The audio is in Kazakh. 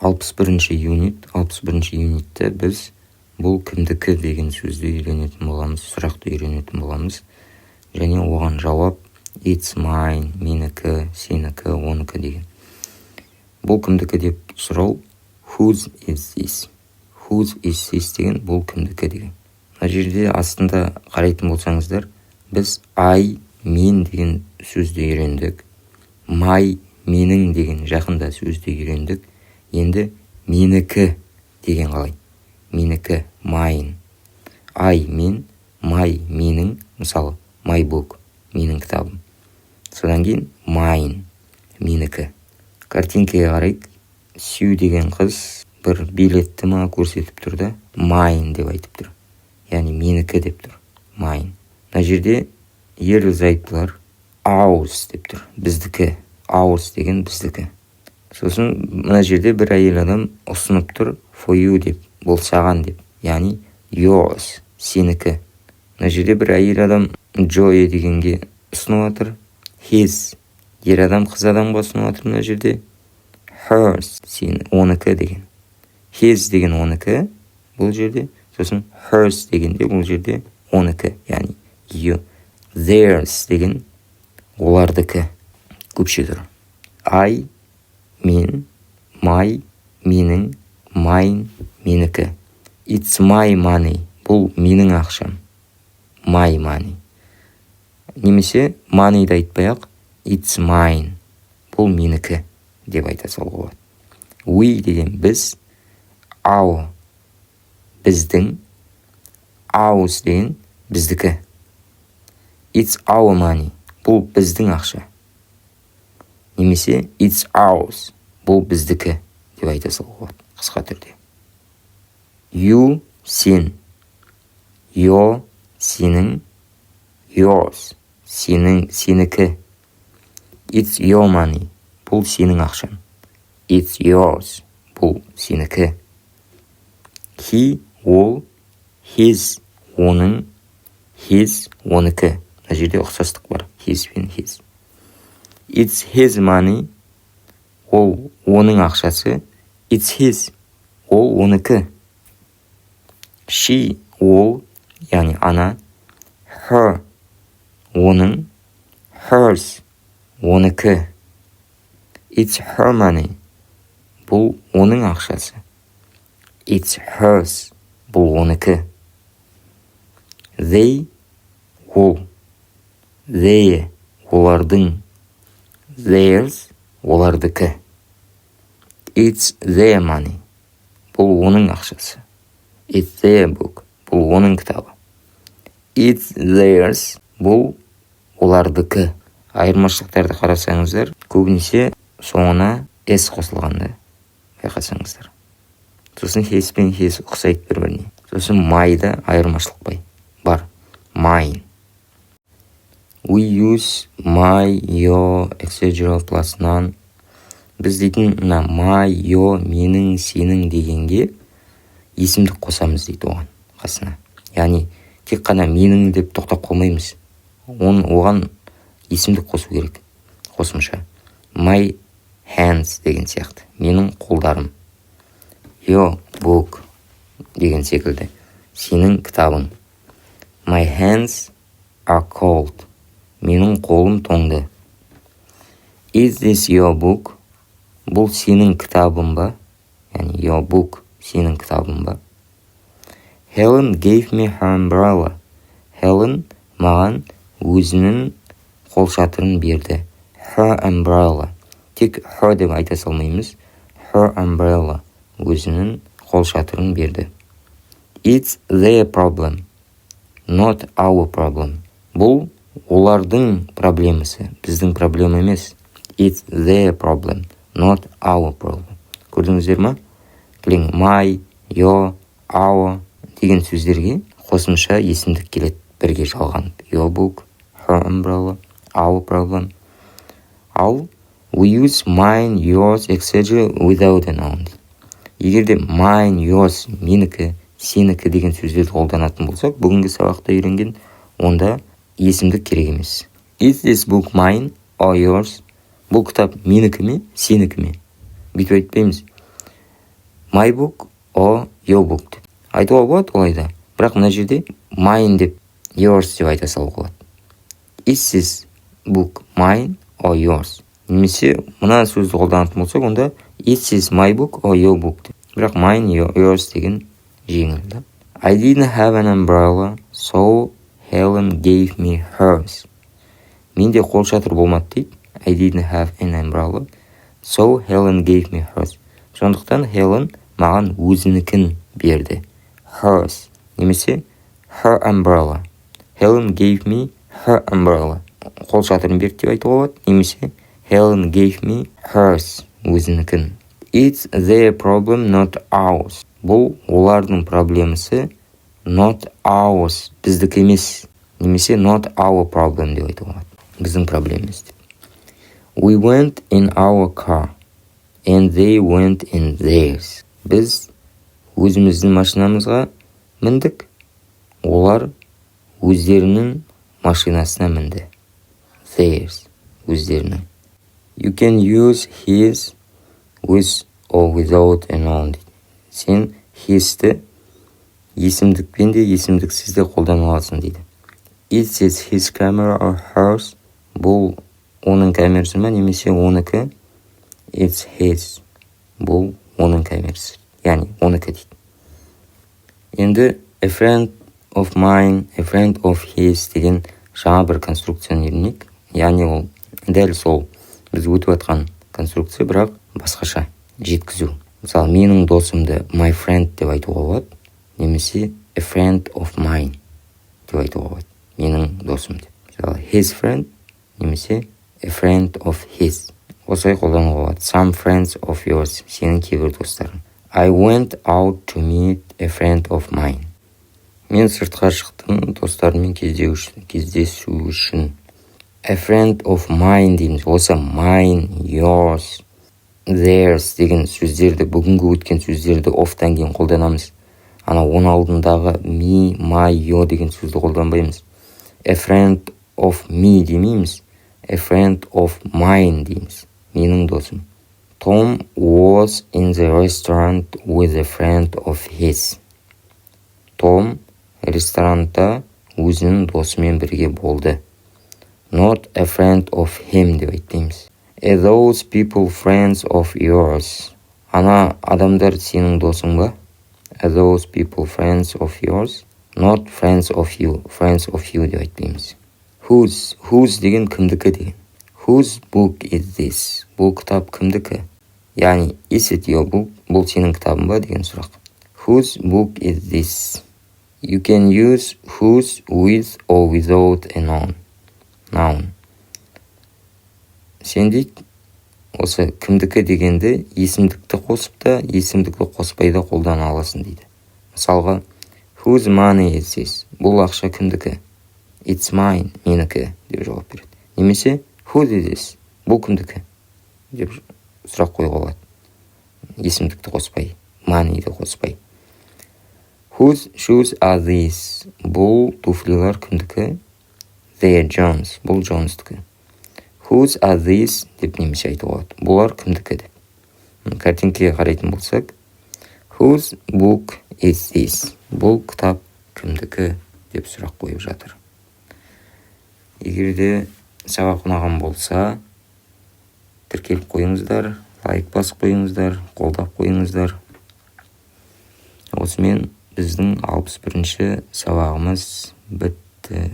61-ші юнитті біз бұл кімдікі деген сөзді үйренетін боламыз, сұрақты үйренетін боламыз. Және оған жауап it's mine, менікі, сенікі, оныкі деген. Бұл кімдікі деп сұрау whose is this? Whose is this деген бұл кімдікі деген. Мына жерде астында қарайтын болсаңыздар, біз I, мен деген сөзді үйрендік. My, менің деген жақында сөзді үйрендік. Енді менікі деген қалай? Менікі, mine. I, мен, my, менің, мысалы, my book, менің кітабым. Содан кейін mine, менікі. Картинкаға қарайық. Сью деген қыз бір билетті ма көрсетіп тұр да, mine деп айтып тұр. Яғни менікі деп тұр, mine. Мына жерде ерлі-зайыптылар ours деп тұр, біздікі. Ours деген біздікі. Сосын мына жерде бір әйел адам ұсынып тұр for you деп, бұл саған деп. Яғни yours, сенікі. Мына жерде бір әйел адам Joy дегенге ұсынып отыр. His, ер адам қыз адамға ұсынып отыр мына жерде. Hers, сені, оныкі деген. His деген оныкі бұл жерде. Сосын hers дегенде бұл жерде оныкі, яғни you. Theirs деген олардікі. Көпше тұр. I, мен, my, менің, mine, менікі. It's my money, бұл менің ақшам. My money. Немесе money-ды айтпай-ақ, it's mine, бұл менікі деп айта салуға болады. We деген біз, our, біздің, ours деген біздікі. It's our money, бұл біздің ақша. Немесе it's ours, бұл біздікі деп айта салуға болады, қысқа түрде. You, сен. Your, сенің. Yours, сенің, сенікі. It's your money, бұл сенің ақшан. It's yours, бұл сенікі. He, ол. His, оның. His, оныкі. Мына жерде ұқсастық бар, his пен his. It's his money, ол оның ақшасы. It's his, ол оныкі. She, ол, яғни ана. Her, оның. Hers, оныкі. It's her money, бұл оның ақшасы. It's hers, бұл оныкі. They, ол. They, олардың. Theirs, олардікі. It's their money, бұл оның ақшасы. It's their book, бұл оның кітабы. It's theirs, бұл олардікі. Айырмашылықтарды қарасаңыздар, көбінесе соңына s қосылғанда байқасаңыздар. Сосын his пен his ұқсайды бір-біріне. Сосын my'да айырмашылық бар. Mine. We use my, your, etc. plus none. Біз дейтін my, your, менің, сенің дегенге есімдік қосамыз дейді оған қасына. Яғни тек қана менің деп тоқтап қалмаймыз. Оған есімдік қосу керек. Қосымша. My hands деген сияқты. Менің қолдарым. Your book деген секілді. Сенің кітабың. My hands are cold. Менің қолым тоңды. Is this your book? Бұл сенің кітабың ба? Яғни your book сенің кітабың ба? Helen gave me her umbrella. Helen маған өзінің қолшатырын берді. Her umbrella. Тек her деп айта салмаймыз. Her umbrella. Өзінің қолшатырын берді. It's their problem, not our problem. Бұл олардың проблемасы, біздің проблема емес. It's their problem, not our problem. Көрдіңіздер ма? My, your, our деген сөздерге қосымша есімдік келеді бірге жалғанып. Your book, her umbrella, our problem. Ал we use mine, yours, etc. without a noun. Егер де mine, yours, менікі, сенікі деген сөздерді қолданатын болсақ, бүгінгі сабақта үйренген, онда есімдік керек емес. Is this book mine or yours? Бұл кітап менікі ме, сенікі ме? Бүйтіп айтпаймыз. my book or your book деп айтуға болады олайда. Бірақ мына жерде mine деп yours деп айта салуға болады. Is this book mine or yours? Немесе мына сөзді қолданатын болсақ, онда is this my book or your book деп. Бірақ mine, yours деген жеңіл да. I didn't have an umbrella, so Helen gave me hers. Менде қолшатыр болмады дейді. I didn't have an umbrella, so Helen gave me hers. Сондықтан Helen маған өзінікін берді. Hers. Немесе her umbrella. Helen gave me her umbrella. Қолшатырын берді деп айтуға болады. Немесе Helen gave me hers. Өзінікін. It's their problem, not ours. Бұл олардың проблемасы, not ours. Біздік емес. Немесе not our problem деп айтуға болады. Біздің проблемамыз деп. We went in our car, and they went in theirs. Біз өзіміздің машинамызға міндік, олар өздерінің машинасына мінді. Theirs, өздерінің. You can use his with or without a noun. Сен his'ті есімдікпен де есімдіксіз де қолдана аласың дейді. Is it his camera or hers? Бұл оның камерасы ма немесе оныкі? It's his. Бұл оның камерасы. Яғни оныкі дейді. Енді a friend of mine, a friend of his деген жаңа бір конструкцияны үйренейік. Яғни ол дәл сол біз өтіп жатқан конструкция, бірақ басқаша жеткізу. Мысалы, менің досымды my friend деп айтуға болады, немесе a friend of mine деп айтуға болады. Менің досым деп. Мысалы, his friend немесе a friend of his. Осылай қолдануға болады. Some friends of yours. Сенің кейбір достарың. I went out to meet a friend of mine. Мен сыртқа шықтым достарыммен кездесу үшін. A friend of mine дейміз. Осы mine, yours, theirs деген сөздерді, бүгінгі өткен сөздерді офтан кейін қолданамыз. Ана оның алдындағы me, my, your деген сөзді қолданбаймыз. A friend of me демейміз. A friend of mine дейміз. Менің досым. Tom was in the restaurant with a friend of his. Том ресторанта өзінің досымен бірге болды. Not a friend of him деп айтпаймыз. Are those people friends of yours? Ана адамдар сенің досың ба? Are those people friends of yours? Not friends of you. Friends of you деп айтпаймыз. Whose деген кімдікі деген. Whose book is this? Бұл кітап кімдікі? Яғни, is it your book? Бұл сенің кітабың ба деген сұрақ. Whose book is this? You can use whose with or without a noun. Сен дейді, осы кімдікі дегенді есімдікті қосып та, есімдікті қоспай да қолдана аласың дейді. Мысалға, whose money is this? Бұл ақша кімдікі? It's mine, менікі деп жауап береді. Немесе, whose is this? Бұл кімдікі? Деп сұрақ қоюға болады. Есімдікті қоспай, moneyді қоспай. Whose shoes are these? Бұл туфлилар кімдікі? They are John's. Бұл John'сдікі. Whose are these? Деп немесе айтуға болады. Бұлар кімдікі деп. Картинкеге қарайтын болсақ, whose book is this? Бұл кітап кімдікі деп сұрақ қойып жатыр. Егер де сабақ ұнаған болса, тіркеліп қойыңыздар, лайк басып қойыңыздар, қолдап қойыңыздар. Осымен біздің 61-ші сабағымыз бітті.